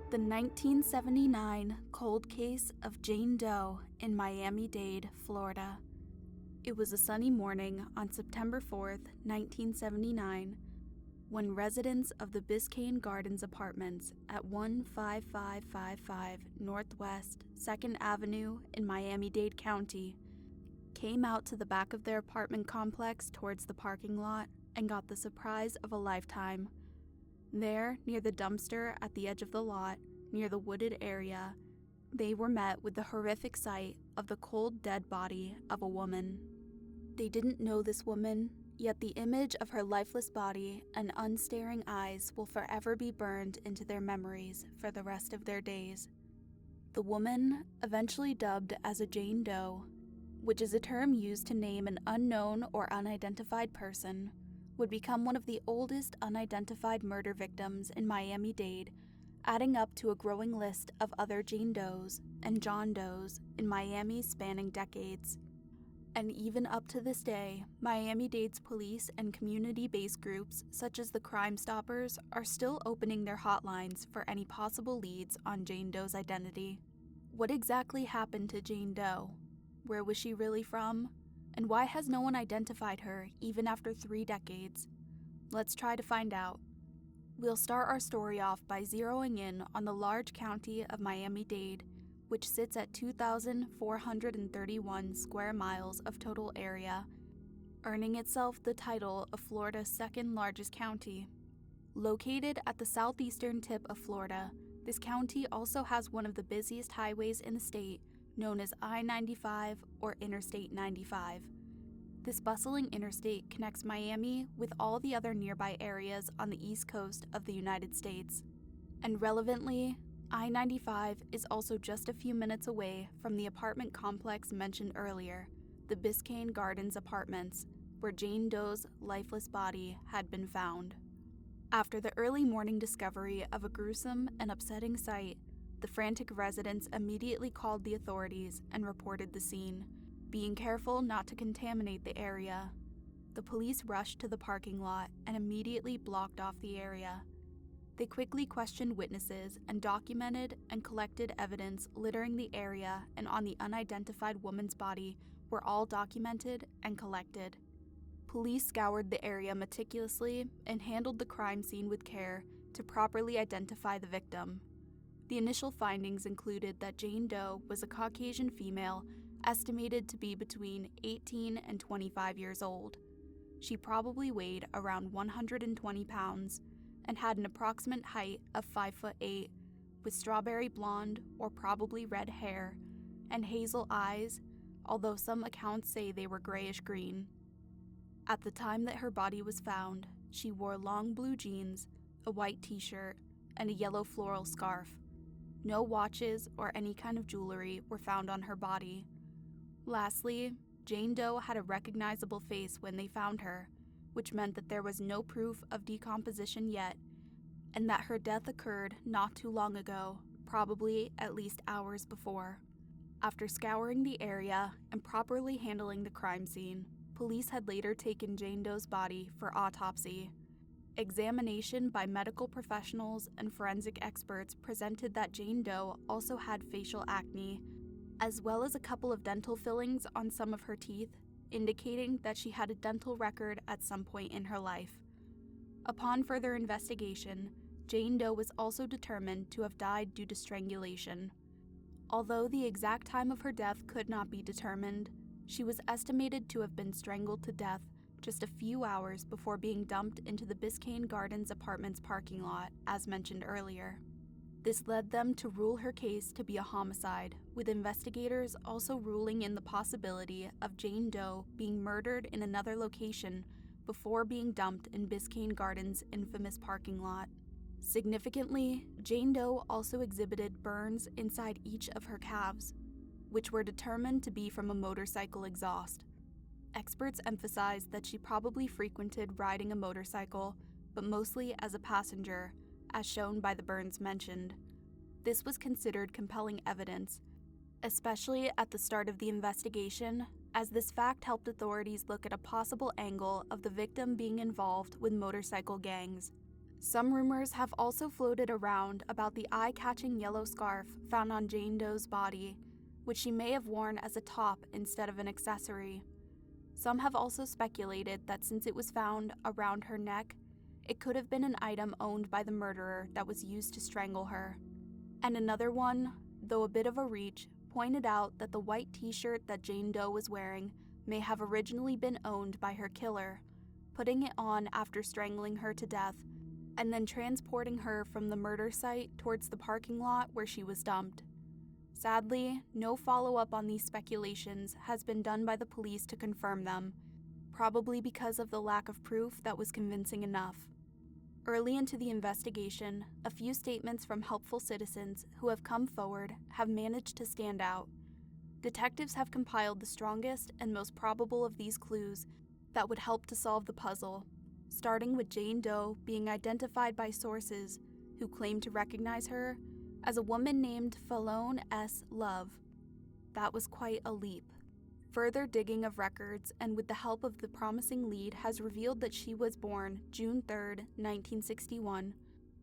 The 1979 cold case of Jane Doe in Miami-Dade, Florida. It was a sunny morning on September 4th, 1979, when residents of the Biscayne Gardens Apartments at 15555 Northwest 2nd Avenue in Miami-Dade County came out to the back of their apartment complex towards the parking lot and got the surprise of a lifetime. There, near the dumpster at the edge of the lot, near the wooded area, they were met with the horrific sight of the cold, dead body of a woman. They didn't know this woman, yet the image of her lifeless body and unstaring eyes will forever be burned into their memories for the rest of their days. The woman, eventually dubbed as a Jane Doe, which is a term used to name an unknown or unidentified person, would become one of the oldest unidentified murder victims in Miami-Dade, adding up to a growing list of other Jane Does and John Does in Miami spanning decades. And even up to this day, Miami-Dade's police and community-based groups such as the Crime Stoppers are still opening their hotlines for any possible leads on Jane Doe's identity. What exactly happened to Jane Doe? Where was she really from? And why has no one identified her even after 3 decades? Let's try to find out. We'll start our story off by zeroing in on the large county of Miami-Dade, which sits at 2,431 square miles of total area, earning itself the title of Florida's second largest county. Located at the southeastern tip of Florida, this county also has one of the busiest highways in the state, known as I-95 or Interstate 95. This bustling interstate connects Miami with all the other nearby areas on the east coast of the United States. And relevantly, I-95 is also just a few minutes away from the apartment complex mentioned earlier, the Biscayne Gardens Apartments, where Jane Doe's lifeless body had been found. After the early morning discovery of a gruesome and upsetting sight, the frantic residents immediately called the authorities and reported the scene, being careful not to contaminate the area. The police rushed to the parking lot and immediately blocked off the area. They quickly questioned witnesses and documented and collected evidence littering the area and on the unidentified woman's body were all documented and collected. Police scoured the area meticulously and handled the crime scene with care to properly identify the victim. The initial findings included that Jane Doe was a Caucasian female estimated to be between 18 and 25 years old. She probably weighed around 120 pounds and had an approximate height of 5'8", with strawberry blonde or probably red hair and hazel eyes, although some accounts say they were grayish-green. At the time that her body was found, she wore long blue jeans, a white t-shirt, and a yellow floral scarf. No watches or any kind of jewelry were found on her body. Lastly, Jane Doe had a recognizable face when they found her, which meant that there was no proof of decomposition yet, and that her death occurred not too long ago, probably at least hours before. After scouring the area and properly handling the crime scene, police had later taken Jane Doe's body for autopsy. Examination by medical professionals and forensic experts presented that Jane Doe also had facial acne, as well as a couple of dental fillings on some of her teeth, indicating that she had a dental record at some point in her life. Upon further investigation, Jane Doe was also determined to have died due to strangulation. Although the exact time of her death could not be determined, she was estimated to have been strangled to death just a few hours before being dumped into the Biscayne Gardens Apartments parking lot, as mentioned earlier. This led them to rule her case to be a homicide, with investigators also ruling in the possibility of Jane Doe being murdered in another location before being dumped in Biscayne Gardens' infamous parking lot. Significantly, Jane Doe also exhibited burns inside each of her calves, which were determined to be from a motorcycle exhaust. Experts emphasized that she probably frequented riding a motorcycle, but mostly as a passenger, as shown by the burns mentioned. This was considered compelling evidence, especially at the start of the investigation, as this fact helped authorities look at a possible angle of the victim being involved with motorcycle gangs. Some rumors have also floated around about the eye-catching yellow scarf found on Jane Doe's body, which she may have worn as a top instead of an accessory. Some have also speculated that since it was found around her neck, it could have been an item owned by the murderer that was used to strangle her. And another one, though a bit of a reach, pointed out that the white t-shirt that Jane Doe was wearing may have originally been owned by her killer, putting it on after strangling her to death, and then transporting her from the murder site towards the parking lot where she was dumped. Sadly, no follow-up on these speculations has been done by the police to confirm them, probably because of the lack of proof that was convincing enough. Early into the investigation, a few statements from helpful citizens who have come forward have managed to stand out. Detectives have compiled the strongest and most probable of these clues that would help to solve the puzzle, starting with Jane Doe being identified by sources who claim to recognize her as a woman named Fallon S. Love. That was quite a leap. Further digging of records and with the help of the promising lead has revealed that she was born June 3, 1961,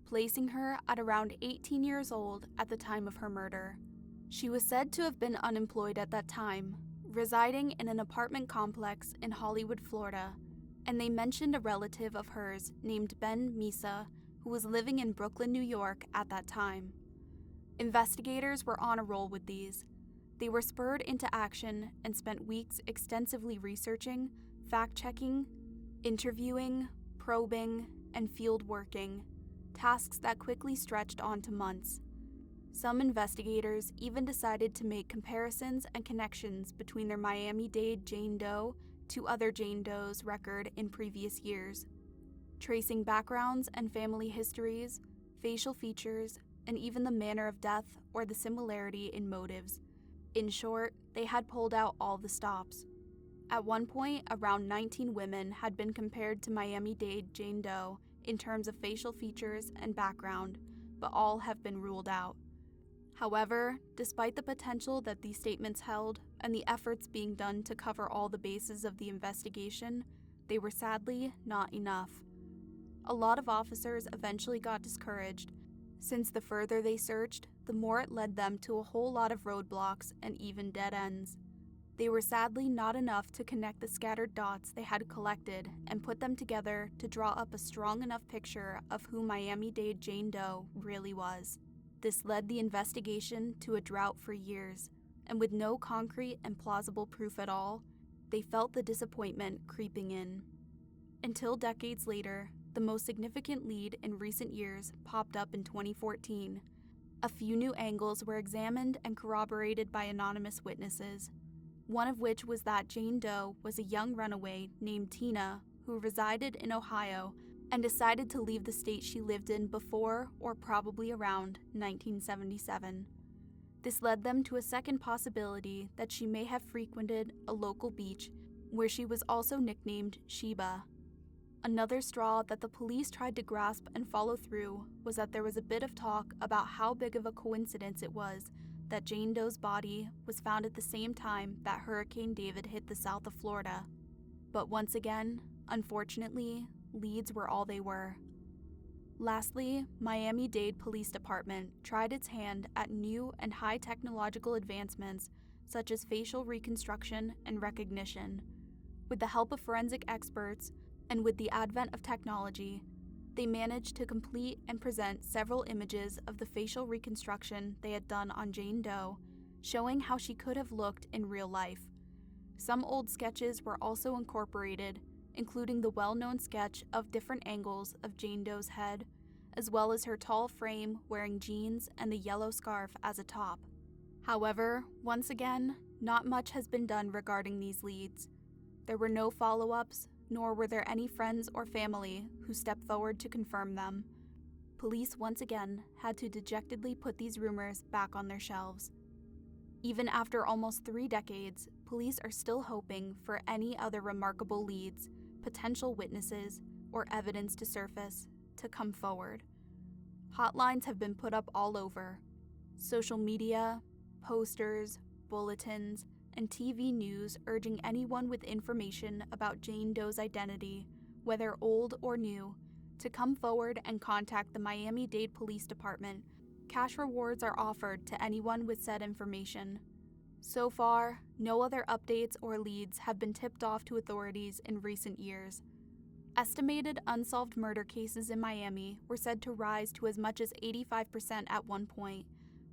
placing her at around 18 years old at the time of her murder. She was said to have been unemployed at that time, residing in an apartment complex in Hollywood, Florida, and they mentioned a relative of hers named Ben Misa, who was living in Brooklyn, New York at that time. Investigators were on a roll with these. They were spurred into action and spent weeks extensively researching, fact-checking, interviewing, probing, and field working, tasks that quickly stretched on to months. Some investigators even decided to make comparisons and connections between their Miami-Dade Jane Doe to other Jane Doe's record in previous years, tracing backgrounds and family histories, facial features, and even the manner of death or the similarity in motives. In short, they had pulled out all the stops. At one point, around 19 women had been compared to Miami-Dade Jane Doe in terms of facial features and background, but all have been ruled out. However, despite the potential that these statements held and the efforts being done to cover all the bases of the investigation, they were sadly not enough. A lot of officers eventually got discouraged, since the further they searched, the more it led them to a whole lot of roadblocks and even dead ends. They were sadly not enough to connect the scattered dots they had collected and put them together to draw up a strong enough picture of who Miami-Dade Jane Doe really was. This led the investigation to a drought for years, and with no concrete and plausible proof at all, they felt the disappointment creeping in. Until decades later, the most significant lead in recent years popped up in 2014. A few new angles were examined and corroborated by anonymous witnesses, one of which was that Jane Doe was a young runaway named Tina who resided in Ohio and decided to leave the state she lived in before or probably around 1977. This led them to a second possibility that she may have frequented a local beach where she was also nicknamed Sheba. Another straw that the police tried to grasp and follow through was that there was a bit of talk about how big of a coincidence it was that Jane Doe's body was found at the same time that Hurricane David hit the south of Florida. But once again, unfortunately, leads were all they were. Lastly, Miami-Dade Police Department tried its hand at new and high technological advancements such as facial reconstruction and recognition. With the help of forensic experts, and with the advent of technology, they managed to complete and present several images of the facial reconstruction they had done on Jane Doe, showing how she could have looked in real life. Some old sketches were also incorporated, including the well-known sketch of different angles of Jane Doe's head, as well as her tall frame wearing jeans and the yellow scarf as a top. However, once again, not much has been done regarding these leads. There were no follow-ups, nor were there any friends or family who stepped forward to confirm them. Police once again had to dejectedly put these rumors back on their shelves. Even after almost 3 decades, police are still hoping for any other remarkable leads, potential witnesses, or evidence to surface to come forward. Hotlines have been put up all over. Social media, posters, bulletins, and TV news urging anyone with information about Jane Doe's identity, whether old or new, to come forward and contact the Miami-Dade Police Department. Cash rewards are offered to anyone with said information. So far, no other updates or leads have been tipped off to authorities in recent years. Estimated unsolved murder cases in Miami were said to rise to as much as 85% at one point,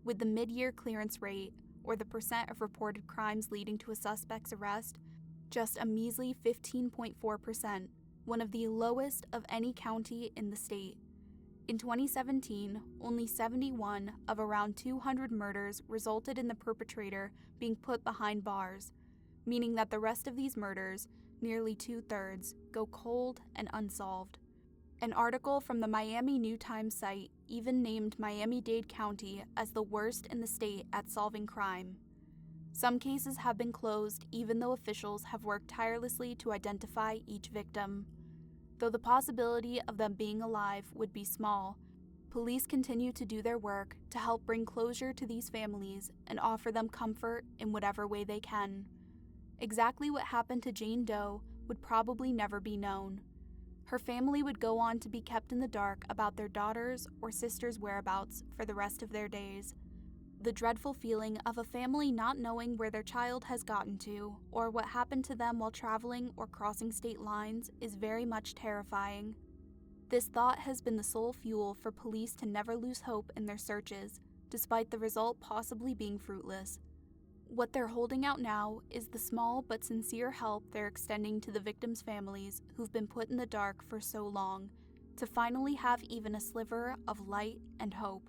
with the mid-year clearance rate, or the percent of reported crimes leading to a suspect's arrest, just a measly 15.4%, one of the lowest of any county in the state. In 2017, only 71 of around 200 murders resulted in the perpetrator being put behind bars, meaning that the rest of these murders, nearly 2/3, go cold and unsolved. An article from the Miami New Times site even named Miami-Dade County as the worst in the state at solving crime. Some cases have been closed even though officials have worked tirelessly to identify each victim. Though the possibility of them being alive would be small, police continue to do their work to help bring closure to these families and offer them comfort in whatever way they can. Exactly what happened to Jane Doe would probably never be known. Her family would go on to be kept in the dark about their daughter's or sister's whereabouts for the rest of their days. The dreadful feeling of a family not knowing where their child has gotten to or what happened to them while traveling or crossing state lines is very much terrifying. This thought has been the sole fuel for police to never lose hope in their searches, despite the result possibly being fruitless. What they're holding out now is the small but sincere help they're extending to the victims' families who've been put in the dark for so long, to finally have even a sliver of light and hope.